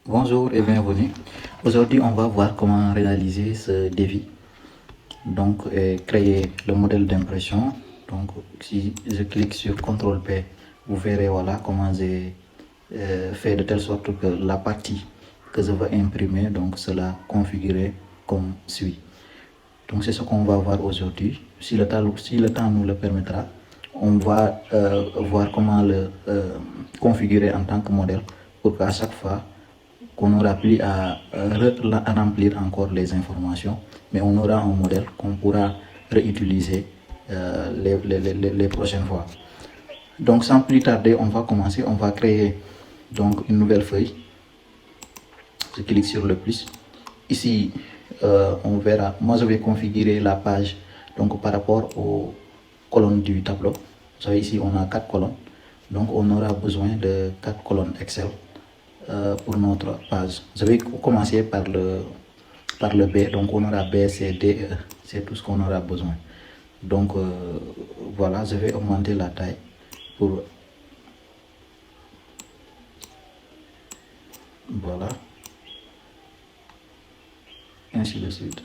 Bonjour et bienvenue. Aujourd'hui, on va voir comment réaliser ce défi. Donc, créer le modèle d'impression. Donc, si je clique sur CTRL P, vous verrez voilà comment j'ai fait de telle sorte que la partie que je veux imprimer, donc cela configuré comme suit. Donc, c'est ce qu'on va voir aujourd'hui. Si le temps nous le permettra, on va voir comment le configurer en tant que modèle pour qu'à chaque fois qu'on n'aura plus à remplir encore les informations, mais on aura un modèle qu'on pourra réutiliser les prochaines fois. Donc sans plus tarder, on va commencer, on va créer donc une nouvelle feuille. Je clique sur le plus. Ici, on verra, moi je vais configurer la page donc par rapport aux colonnes du tableau. Vous savez, ici on a 4 colonnes, donc on aura besoin de 4 colonnes Excel pour notre page. Je vais commencer par le B, donc on aura B, C, D, E, c'est tout ce qu'on aura besoin. Donc voilà, je vais augmenter la taille pour voilà, ainsi de suite.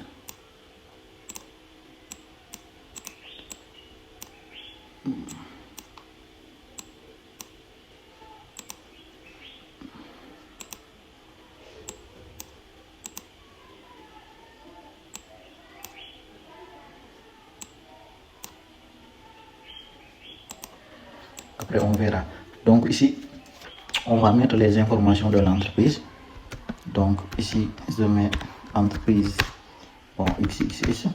Après on verra. Donc ici on va mettre les informations de l'entreprise. Donc ici je mets entreprise, bon ici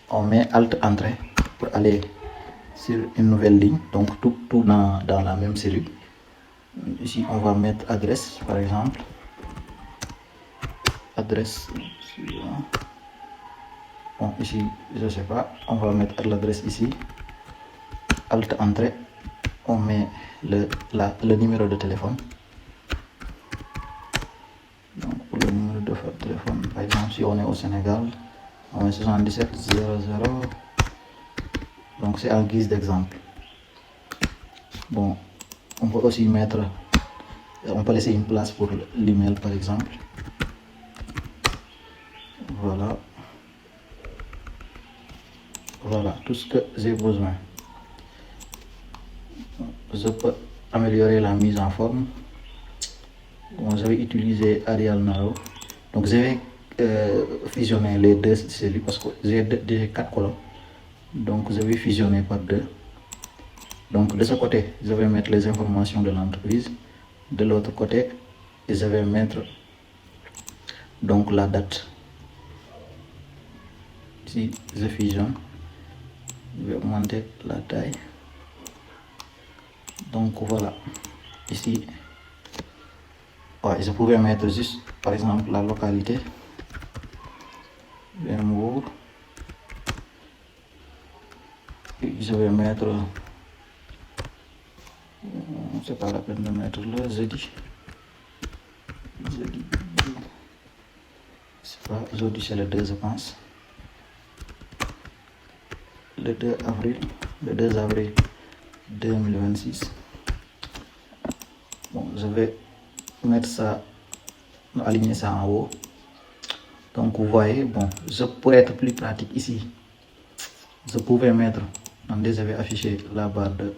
on met Alt Entrée pour aller sur une nouvelle ligne, donc tout dans la même cellule. Ici on va mettre adresse par exemple, adresse, bon ici je sais pas, on va mettre l'adresse ici, Alt Entrée, on met le numéro de téléphone. Donc pour le numéro de téléphone, par exemple si on est au Sénégal, on met 77 00, donc c'est en guise d'exemple. Bon, on peut aussi mettre, on peut laisser une place pour l'email par exemple. Voilà, voilà tout ce que j'ai besoin. Je peux améliorer la mise en forme. Bon, je vais utiliser Arial Narrow. Donc je vais fusionner les deux cellules parce que j'ai 4 colonnes. Donc je vais fusionner par 2. Donc de ce côté, je vais mettre les informations de l'entreprise. De l'autre côté, je vais mettre donc la date. Si je fusionne, je vais augmenter la taille. Donc voilà, ici, ouais, je pouvais mettre juste par exemple la localité, Vermour. Je vais mettre, c'est pas la peine de mettre le jeudi. C'est pas jeudi, c'est le 2 je pense. Le 2 avril, le 2 avril 2026. Bon, je vais mettre ça, aligner ça en haut. Donc vous voyez, bon, pour être plus pratique ici, je pouvais mettre, attendez, je vais afficher la barre de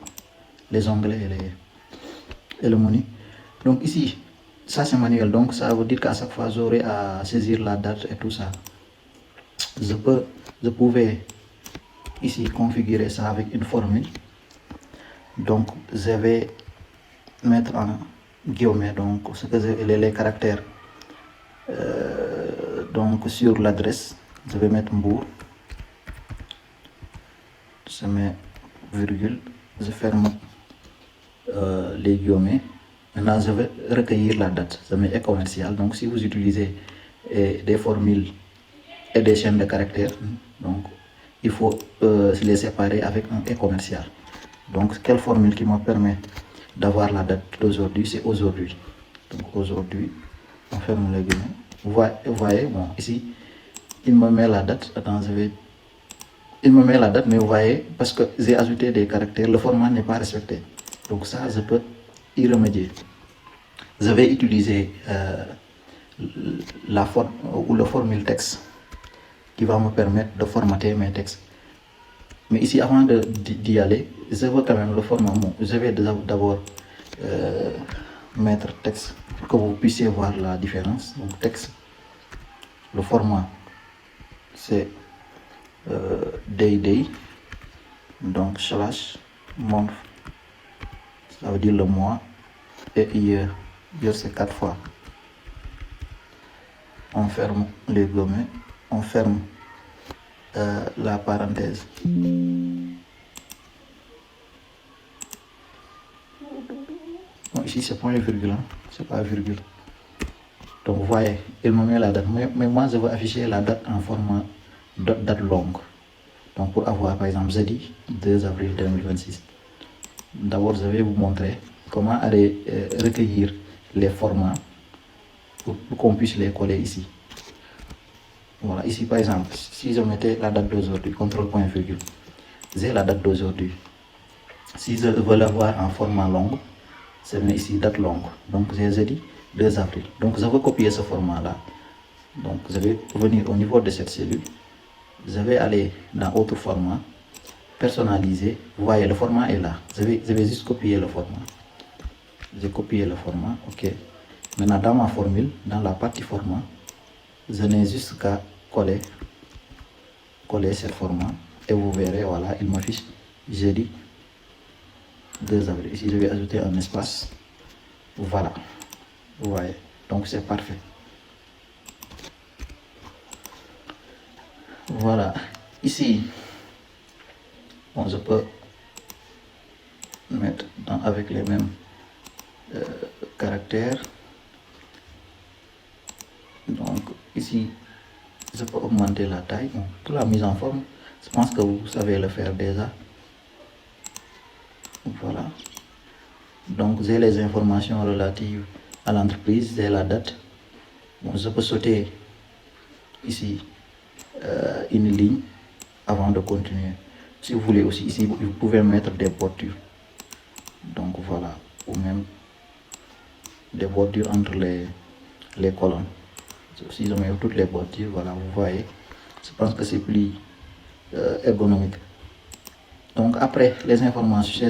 les onglets et le menu. Donc ici, ça c'est manuel, donc ça veut dire qu'à chaque fois j'aurai à saisir la date et tout ça. Je pouvais ici configurer ça avec une formule. Donc je vais mettre en guillemets donc ce que les caractères donc sur l'adresse, je vais mettre Mbour, je mets virgule, je ferme les guillemets. Maintenant je vais recueillir la date, je mets commercial. Donc si vous utilisez des formules et des chaînes de caractères, donc il faut les séparer avec un et commercial. Donc quelle formule qui me permet d'avoir la date d'aujourd'hui, c'est aujourd'hui. Donc aujourd'hui, on ferme les guillemets. Vous voyez, bon ici il me met la date, attends, il me met la date, mais vous voyez, parce que j'ai ajouté des caractères, le format n'est pas respecté. Donc ça, je peux y remédier. je vais utiliser la forme ou le formule texte qui va me permettre de formater mes textes. Mais ici, avant d'y aller, je veux quand même le format. Je vais d'abord mettre texte pour que vous puissiez voir la différence. Donc texte, le format, c'est day, donc slash month, ça veut dire le mois, et year c'est 4 fois. On ferme les guillemets, on ferme la parenthèse. Bon, ici c'est point et virgule, hein? C'est pas virgule. Donc vous voyez, il me met la date, mais moi je veux afficher la date en format date longue. Donc pour avoir par exemple jeudi 2 avril 2026, d'abord je vais vous montrer comment aller recueillir les formats pour qu'on puisse les coller ici. Voilà, ici par exemple, si je mettais la date d'aujourd'hui, contrôle point virgule, j'ai la date d'aujourd'hui. Si je veux l'avoir en format long, c'est ici date longue. Donc j'ai jeudi 2 avril. Donc je veux copier ce format là. Donc je vais venir au niveau de cette cellule. Je vais aller dans autre format, personnaliser. Vous voyez, le format est là. Je vais juste copier le format. J'ai copié le format, ok. Maintenant dans ma formule, dans la partie format, je n'ai juste qu'à coller ce format et vous verrez, voilà, il m'affiche jeudi 2 avril. Ici je vais ajouter un espace. Voilà, vous voyez, donc c'est parfait. Voilà, ici, bon, je peux mettre avec les mêmes caractères. Donc ici, je peux augmenter la taille. Bon, pour la mise en forme, je pense que vous savez le faire déjà. Voilà. Donc j'ai les informations relatives à l'entreprise, j'ai la date. Bon, je peux sauter ici une ligne avant de continuer. Si vous voulez aussi, ici, vous pouvez mettre des bordures. Donc voilà, ou même des bordures entre les colonnes. Si je mets toutes les bordures, voilà, vous voyez, je pense que c'est plus ergonomique. Donc après ces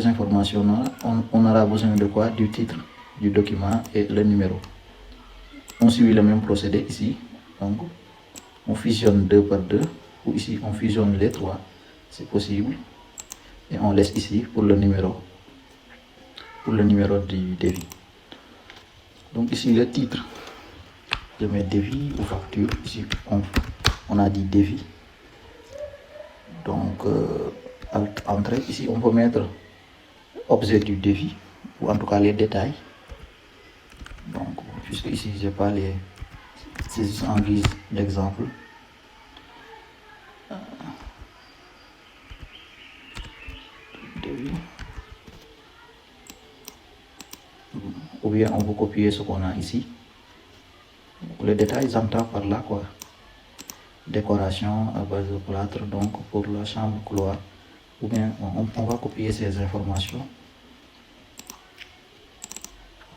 informations-là, on aura besoin de quoi? Du titre du document et le numéro. On suit le même procédé ici. Donc on fusionne 2 par 2, ou ici on fusionne les 3, c'est possible. Et on laisse ici pour le numéro du devis. Donc ici le titre, je mets devis ou facture. Ici on a dit devis. Donc alt entrée, ici on peut mettre objet du devis, ou en tout cas les détails. Donc puisque ici j'ai pas les, c'est juste en guise d'exemple. Ou bien on peut copier ce qu'on a ici. Les détails, j'entends par là quoi. Décoration à base de plâtre, donc pour la chambre couloir. Ou bien on va copier ces informations.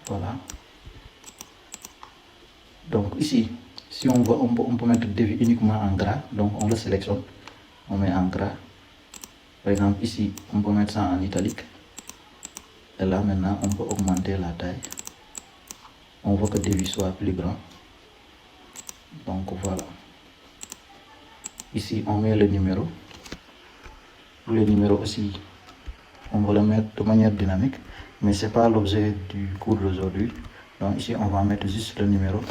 Voilà. Donc ici, si on veut, on peut mettre devis uniquement en gras. Donc on le sélectionne, on met en gras. Par exemple ici, on peut mettre ça en italique. Et là maintenant, on peut augmenter la taille. On veut que le devis soit plus grand. Donc voilà. Ici, on met le numéro. Le numéro aussi, on va le mettre de manière dynamique, mais ce n'est pas l'objet du cours d'aujourd'hui. Donc ici, on va mettre juste le numéro.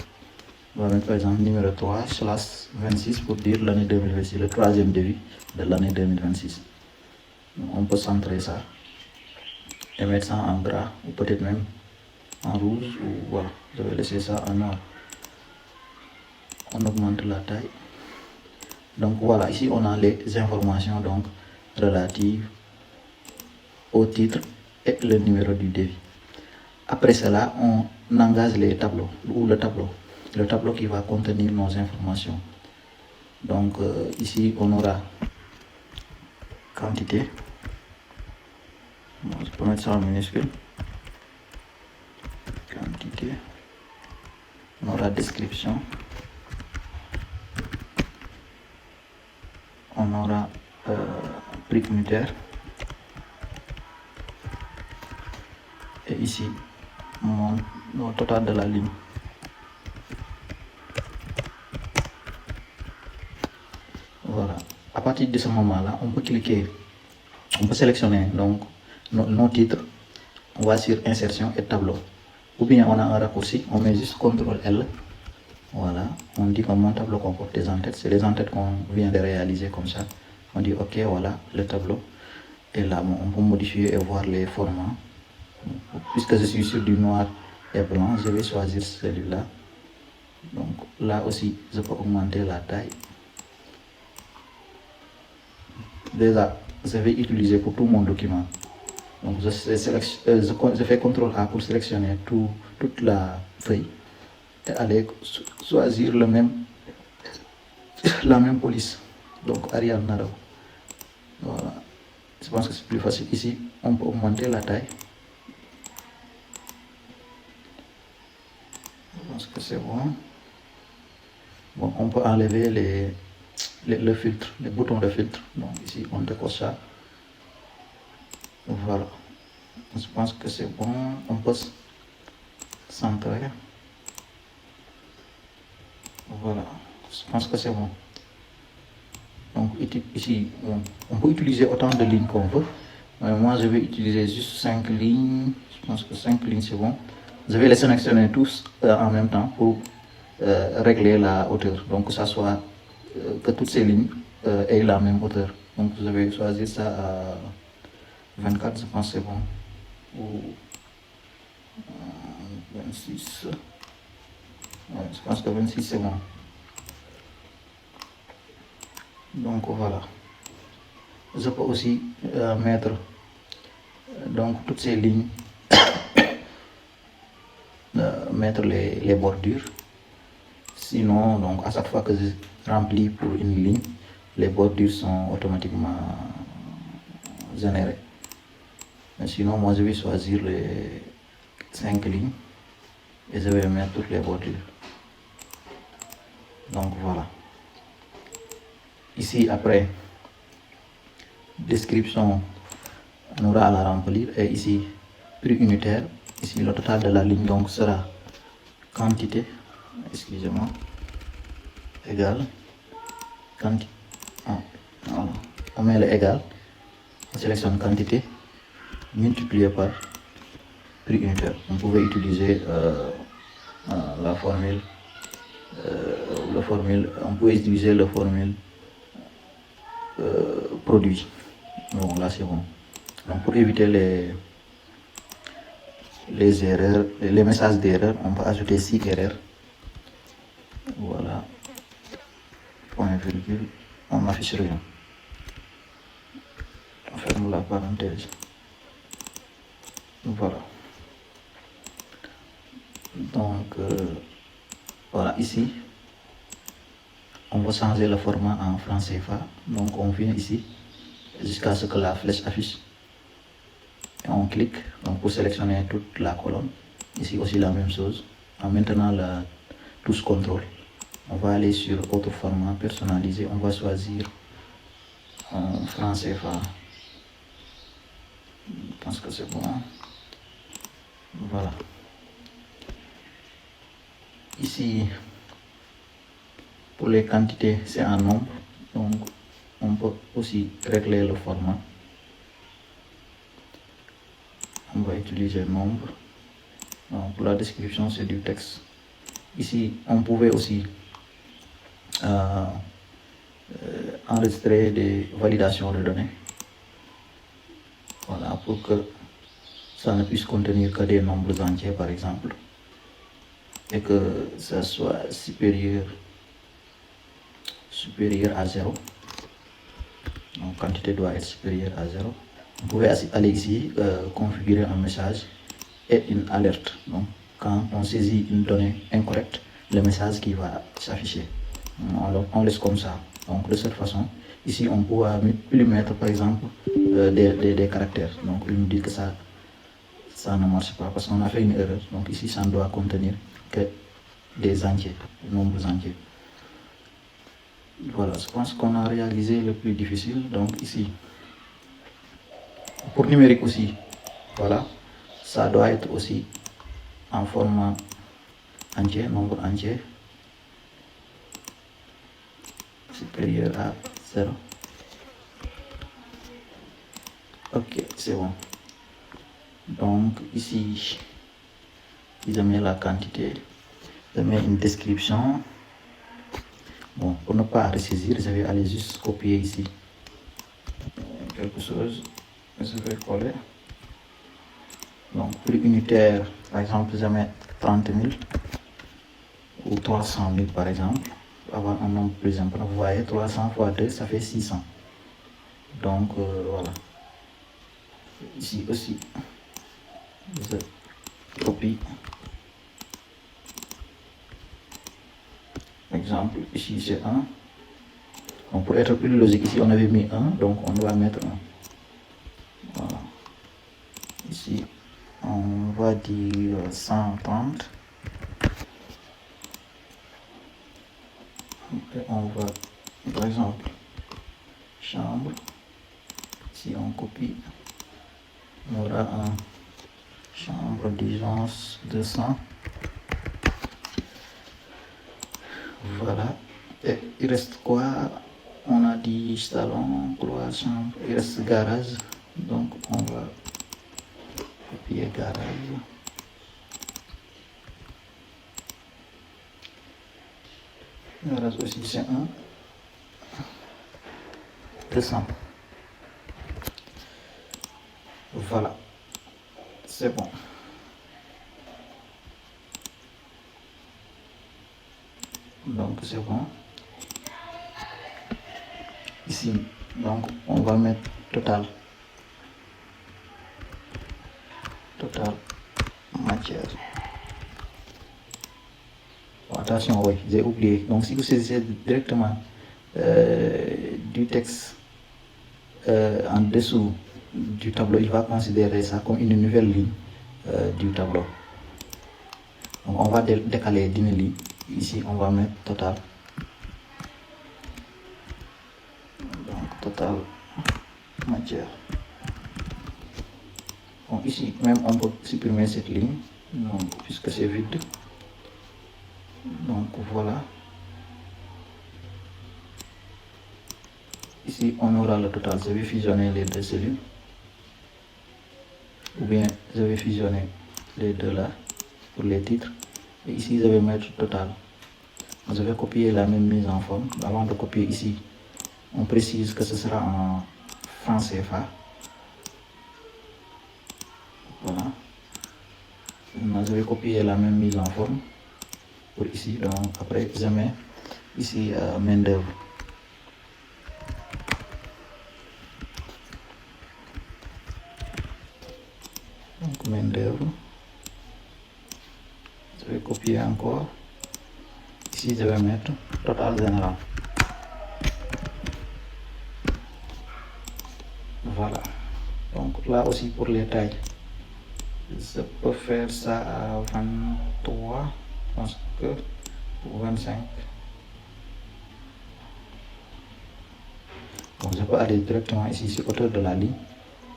On va mettre par exemple numéro 3/26 pour dire l'année 2026, le troisième devis de l'année 2026. On peut centrer ça et mettre ça en gras, ou peut-être même en rouge, ou voilà, je vais laisser ça en noir. On augmente la taille. Donc voilà, ici on a les informations donc relatives au titre et le numéro du devis. Après cela, on engage les tableaux, ou le tableau qui va contenir nos informations. Donc ici on aura quantité. Bon, je peux mettre ça en minuscule. Quantité. aura description, on aura prix unitaire, et ici le total de la ligne. Voilà, à partir de ce moment là on peut cliquer, on peut sélectionner donc nos titres, on va sur insertion et tableau, ou bien on a un raccourci, on met juste CTRL L. Voilà, on dit que mon tableau comporte des en-têtes, c'est les en-têtes qu'on vient de réaliser comme ça. On dit ok, voilà le tableau, et là on peut modifier et voir les formats. Puisque je suis sur du noir et blanc, je vais choisir celui-là. Donc là aussi je peux augmenter la taille. Déjà je vais utiliser pour tout mon document, donc je fais CTRL A pour sélectionner toute la feuille et aller choisir la même police, donc Arial Narrow. Voilà, je pense que c'est plus facile. Ici on peut augmenter la taille, je pense que c'est bon. Bon, on peut enlever le filtre, les boutons de filtre, donc ici on décoche ça. Voilà, je pense que c'est bon, on peut centrer. Voilà, je pense que c'est bon. Donc ici on peut utiliser autant de lignes qu'on veut, mais moi je vais utiliser juste 5 lignes. Je pense que 5 lignes c'est bon. Je vais les sélectionner tous en même temps pour régler la hauteur, donc que ça soit que toutes ces lignes aient la même hauteur. Donc je vais choisir ça à 24, je pense que c'est bon, ou 26. Ouais, je pense que 26 c'est bon. Donc voilà, je peux aussi mettre donc toutes ces lignes, mettre les bordures. Sinon, donc à chaque fois que je remplis pour une ligne, les bordures sont automatiquement générées. Mais sinon, moi je vais choisir les 5 lignes et je vais mettre toutes les bordures. Donc voilà. Ici après, description, on aura à la remplir, et ici prix unitaire. Ici le total de la ligne donc sera quantité, excusez-moi, égal quantité. Voilà. On met le égal, on sélectionne quantité multiplié par prix unitaire. On pouvait utiliser la formule, on peut utiliser la formule produit. Bon, là c'est bon. Donc pour éviter les erreurs, les messages d'erreur, on peut ajouter 6 erreurs. Voilà, point virgule, on n'affiche rien. On ferme la parenthèse. Voilà. Donc voilà, ici on va changer le format en franc CFA. Donc on vient ici jusqu'à ce que la flèche affiche et on clique donc pour sélectionner toute la colonne. Ici aussi la même chose. En maintenant la touche contrôle, on va aller sur autre format personnalisé, on va choisir en franc CFA. Je pense que c'est bon. Voilà. Ici pour les quantités c'est en nombre, donc on peut aussi régler le format. On va utiliser nombre. Donc pour la description c'est du texte. Ici on pouvait aussi enregistrer des validations de données. Voilà, pour que ça ne puisse contenir que des nombres entiers par exemple, et que ça soit supérieur à 0. Donc quantité doit être supérieure à 0. Vous pouvez aller ici configurer un message et une alerte. Donc quand on saisit une donnée incorrecte, le message qui va s'afficher, on laisse comme ça. Donc de cette façon, ici on pourra lui mettre par exemple des caractères. Donc il nous dit que ça ne marche pas parce qu'on a fait une erreur. Donc ici ça ne doit contenir que des entiers, des nombres entiers. Voilà, je pense qu'on a réalisé le plus difficile. Donc ici, pour numérique aussi, voilà, ça doit être aussi en format entier, nombre entier, supérieur à 0. Ok, c'est bon. Donc ici, je mets la quantité, je mets une description. Bon, pour ne pas ressaisir, je vais aller juste copier ici quelque chose, je vais coller. Donc prix unitaire, par exemple, je mets 30 000 ou 300 000 par exemple, pour avoir un nombre plus important. Vous voyez, 300 fois 2, ça fait 600. Donc voilà. Ici aussi, je copie. Exemple, ici c'est 1. Donc pour être plus logique, ici on avait mis 1, donc on doit mettre 1. Voilà. Ici, on va dire 130. Et on va, par exemple, chambre. Si on copie, on aura un chambre d'urgence 200. Voilà. Et il reste quoi? On a dit salon, couloir, chambre. Il reste garage. Donc on va copier garage. Garage aussi c'est 1. 200. Voilà. C'est bon. Donc c'est bon. Ici, donc on va mettre total. Total matière. Attention, oui, j'ai oublié. Donc si vous saisissez directement du texte en dessous du tableau, il va considérer ça comme une nouvelle ligne du tableau. Donc on va décaler d'une ligne. Ici, on va mettre total. Donc total matière. Bon, ici, même on peut supprimer cette ligne, donc, puisque c'est vide. Donc voilà. Ici, on aura le total. Je vais fusionner les deux cellules. Ou bien, je vais fusionner les deux là pour les titres. Et ici, je vais mettre total. Je vais copier la même mise en forme. Avant de copier ici, on précise que ce sera en franc CFA. Voilà. Maintenant, je vais copier la même mise en forme pour ici. Donc, après, je mets ici main d'œuvre. Donc, main d'œuvre. Je vais copier encore. Ici, je vais mettre total général. Voilà. Donc là aussi pour les tailles, je peux faire ça à 23, je pense que pour 25. Donc je peux aller directement ici sur hauteur de la ligne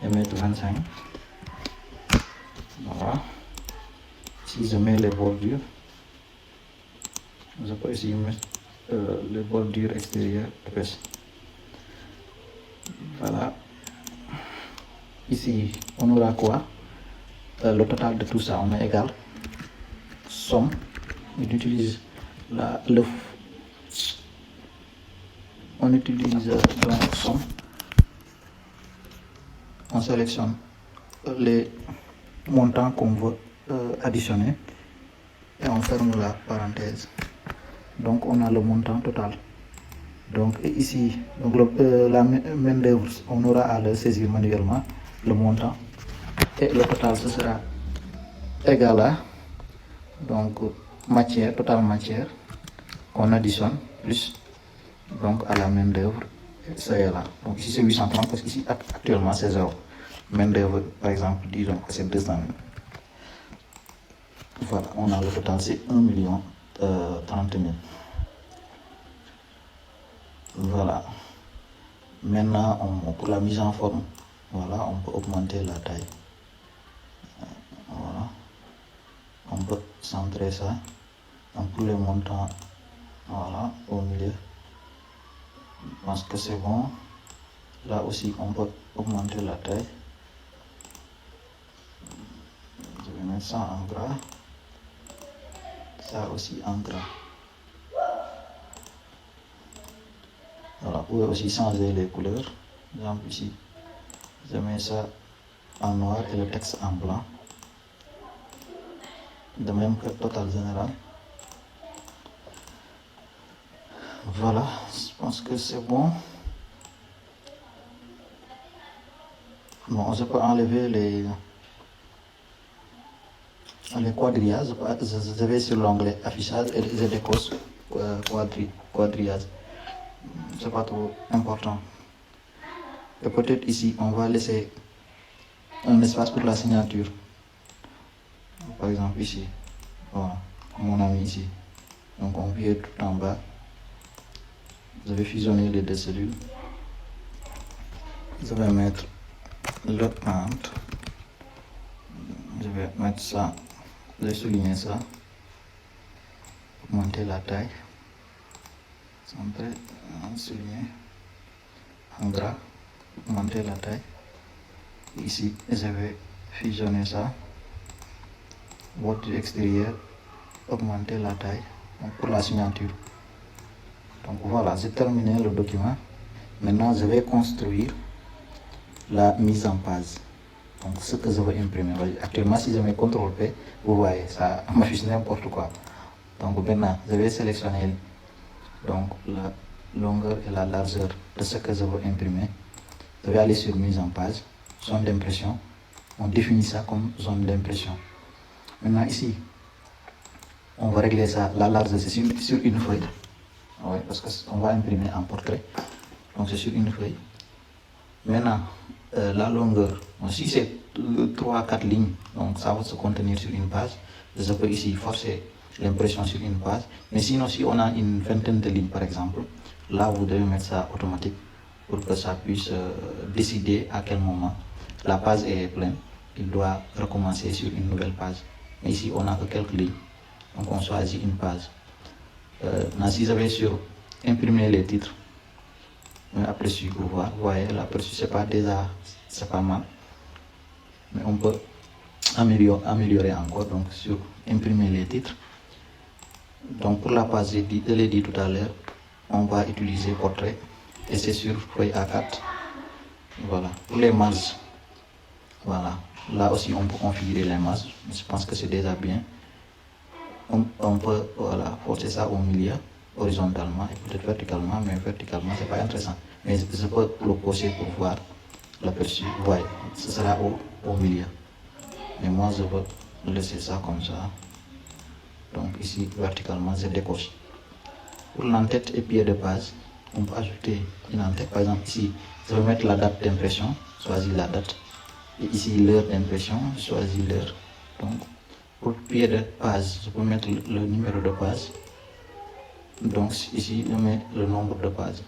et mettre 25. Voilà. Si je mets les bordures, je peux ici mettre les bordures extérieures épaisses. Voilà. Ici, on aura quoi? Le total de tout ça, on est égal. Somme. On utilise on utilise donc somme. On sélectionne les montants qu'on veut additionner et on ferme la parenthèse. Donc on a le montant total. Donc ici, donc la main d'œuvre, on aura à le saisir manuellement, le montant, et le total ce sera égal à donc matière, total matière qu'on additionne plus donc à la main d'œuvre, ça est là. Donc ici c'est 830 parce qu'ici actuellement c'est 0. Main d'œuvre par exemple, disons que c'est 200 000. Voilà, on a le total, c'est 1 million 30 000. Voilà. Maintenant, pour la mise en forme, voilà, on peut augmenter la taille. Voilà. On peut centrer ça. Donc pour les montants, voilà, au milieu. Je pense que c'est bon. Là aussi, on peut augmenter la taille. Je vais mettre ça en gras. Ça aussi en gras. Voilà, vous pouvez aussi changer les couleurs. Par exemple ici, je mets ça en noir et le texte en blanc. De même que total général. Voilà, je pense que c'est bon. Bon, je peux enlever les quadrillages. Je vais sur l'onglet affichage et je décoche quadrillage. C'est pas trop important. Et peut-être ici, on va laisser un espace pour la signature. Par exemple ici, voilà, mon ami ici. Donc on vient tout en bas. Je vais fusionner les deux cellules. Je vais mettre le entre. Je vais mettre ça. Je vais souligner ça. Augmenter la taille. Centrer, souligner. En gras. Augmenter la taille. Ici, je vais fusionner ça. Bord extérieur. Augmenter la taille. Donc pour la signature. Donc voilà, j'ai terminé le document. Maintenant, je vais construire la mise en page. Donc ce que je veux imprimer. Actuellement, si je mets CTRL-P, vous voyez, ça m'affiche n'importe quoi. Donc maintenant, je vais sélectionner donc, la longueur et la largeur de ce que je veux imprimer. Je vais aller sur mise en page, zone d'impression. On définit ça comme zone d'impression. Maintenant ici, on va régler ça, la largeur c'est sur une feuille. Oui, parce qu'on va imprimer en portrait. Donc c'est sur une feuille. Maintenant, la longueur, si c'est 3-4 lignes, donc ça va se contenir sur une page. Je peux ici forcer l'impression sur une page. Mais sinon, si on a une vingtaine de lignes par exemple, là vous devez mettre ça automatique pour que ça puisse décider à quel moment la page est pleine. Il doit recommencer sur une nouvelle page. Mais ici, on n'a que quelques lignes. Donc on choisit une page. Si j'avais sur imprimer les titres, aperçu pour voir, vous voyez, l'aperçu c'est pas mal, mais on peut améliorer encore. Donc sur imprimer les titres, donc pour la page, je l'ai dit tout à l'heure, on va utiliser portrait et c'est sur feuille A4. Voilà, pour les marges, voilà, là aussi on peut configurer les marges, je pense que c'est déjà bien. On peut, voilà, forcer ça au milieu, horizontalement et peut-être verticalement, mais verticalement c'est pas intéressant. Mais je peux le poser pour voir l'aperçu. Vous voyez, ce sera au milieu. Mais moi je veux laisser ça comme ça. Donc ici verticalement je décoche. Pour l'entête et pied de page, on peut ajouter une entête. Par exemple ici, je vais mettre la date d'impression, choisis la date. Et ici l'heure d'impression, choisis l'heure. Donc pour pied de page, je peux mettre le numéro de page. Donc ici, je mets le nombre de pages.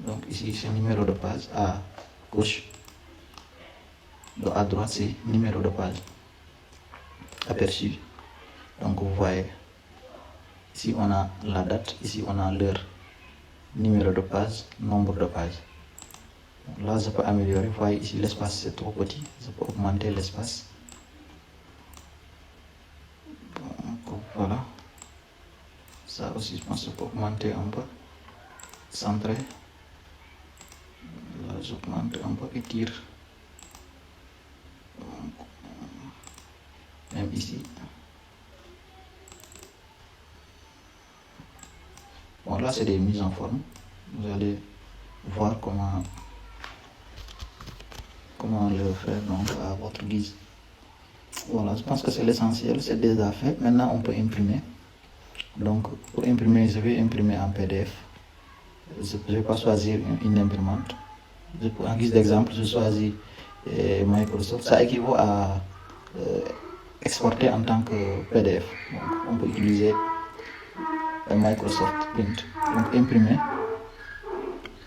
Donc ici, c'est numéro de page à gauche. Donc à droite, c'est numéro de page. Aperçu. Donc vous voyez, ici on a la date, ici on a l'heure. Numéro de page, nombre de pages. Là, je peux améliorer. Vous voyez, ici l'espace c'est trop petit. Je peux augmenter l'espace. Donc voilà. Ça aussi, je pense que je peux augmenter un peu. Centrer. Là, j'augmente un peu et tire. Même ici. Bon, là, c'est des mises en forme. Vous allez voir comment le faire donc à votre guise. Voilà, je pense que c'est l'essentiel, c'est déjà fait. Maintenant, on peut imprimer. Donc, pour imprimer, je vais imprimer en PDF. Je ne vais pas choisir une imprimante. En guise d'exemple, je choisis Microsoft. Ça équivaut à exporter en tant que PDF. Donc, on peut utiliser un Microsoft Print. Donc imprimer,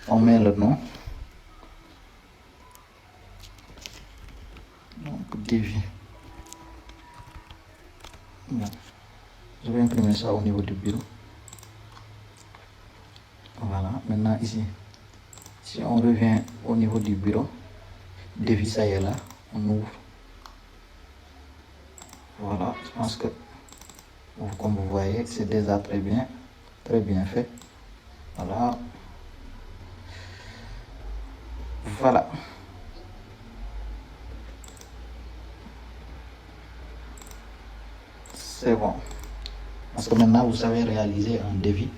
on met le nom, donc devis. Bon. Je vais imprimer ça au niveau du bureau. Voilà, maintenant ici, si on revient au niveau du bureau, devis, ça y est là, on ouvre. Voilà, je pense que, comme vous voyez, c'est déjà très bien fait. Voilà. Voilà. C'est bon. Parce que maintenant, vous savez réaliser un devis.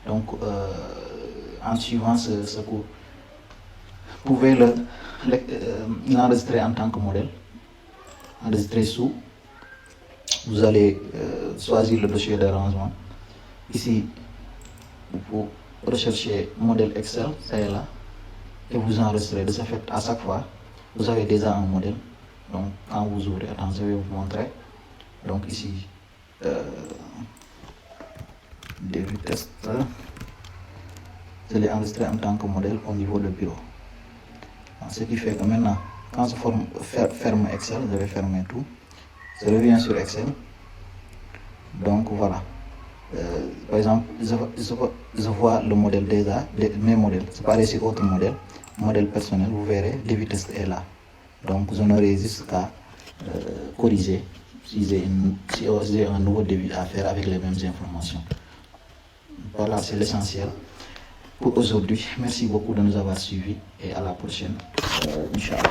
Donc, en suivant ce cours, vous pouvez l'enregistrer en tant que modèle. Enregistrer sous. Vous allez choisir le dossier de rangement. Ici, vous recherchez modèle Excel, ça est là, et vous enregistrez. De ce fait, à chaque fois, vous avez déjà un modèle. Donc, quand vous ouvrez, attends, je vais vous montrer. Donc, ici, devis test. Je l'ai enregistré en tant que modèle au niveau du bureau. Ce qui fait que maintenant, quand je ferme Excel, je vais fermer tout. Je reviens sur Excel. Donc voilà. Par exemple, je vois le modèle déjà, mes modèles. C'est pareil sur autre modèle personnel, vous verrez, le vitesse est là. Donc je n'aurai juste qu'à corriger si j'ai un nouveau devis à faire avec les mêmes informations. Voilà, c'est l'essentiel pour aujourd'hui. Merci beaucoup de nous avoir suivis et à la prochaine. Inch'Allah.